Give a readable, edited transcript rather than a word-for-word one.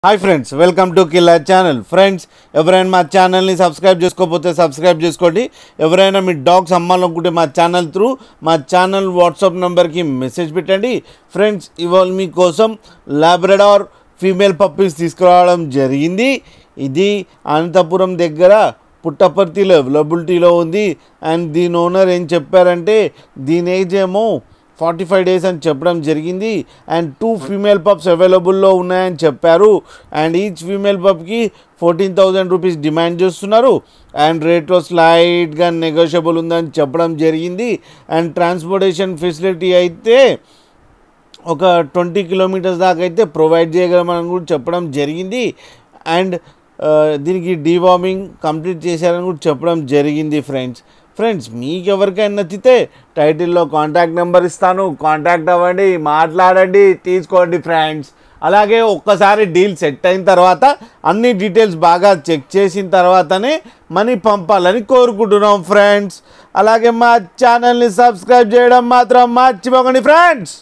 Hi friends, welcome to killer channel. Friends, ఎవరైనా మా ఛానల్ని సబ్స్క్రైబ్ చేసుకోకపోతే సబ్స్క్రైబ్ చేసుకోండి. ఎవరైనా మీ డాగ్స్ అమ్మాలనుకుంటే మా ఛానల్ త్రూ మా ఛానల్ వాట్సాప్ నెంబర్కి మెసేజ్ పెట్టండి. ఫ్రెండ్స్, ఇవాళ మీకోసం లాబ్రడార్ ఫీమేల్ పప్పీస్ తీసుకురావడం జరిగింది. ఇది అనంతపురం దగ్గర పుట్టపర్తిలో అవైలబిలిటీలో ఉంది. అండ్ దీని ఓనర్ ఏం చెప్పారంటే దీని ఏజ్ ఏమో 45 days అని చెప్పడం జరిగింది. అండ్ 2 ఫీమేల్ పప్స్ అవైలబుల్లో ఉన్నాయని చెప్పారు. అండ్ ఈచ్ ఫీమేల్ పప్కి 14,000 రూపీస్ డిమాండ్ చేస్తున్నారు. అండ్ రేట్లో స్లైట్గా నెగోషియబుల్ ఉందని చెప్పడం జరిగింది. అండ్ ట్రాన్స్పోర్టేషన్ ఫెసిలిటీ అయితే ఒక 20 kilometers దాకా అయితే ప్రొవైడ్ చేయగలమని కూడా చెప్పడం జరిగింది. అండ్ దీనికి డీవార్మింగ్ కంప్లీట్ చేశారని కూడా చెప్పడం జరిగింది. ఫ్రెండ్స్, మీకు ఎవరికైనా నచ్చితే టైటిల్లో కాంటాక్ట్ నెంబర్ ఇస్తాను, కాంటాక్ట్ అవ్వండి, మాట్లాడండి, తీసుకోండి ఫ్రెండ్స్. అలాగే ఒక్కసారి డీల్ సెట్ అయిన తర్వాత అన్ని డీటెయిల్స్ బాగా చెక్ చేసిన తర్వాతనే మనీ పంపాలని కోరుకుంటున్నాం ఫ్రెండ్స్. అలాగే మా ఛానల్ని సబ్స్క్రైబ్ చేయడం మాత్రం మర్చిపోకండి ఫ్రెండ్స్.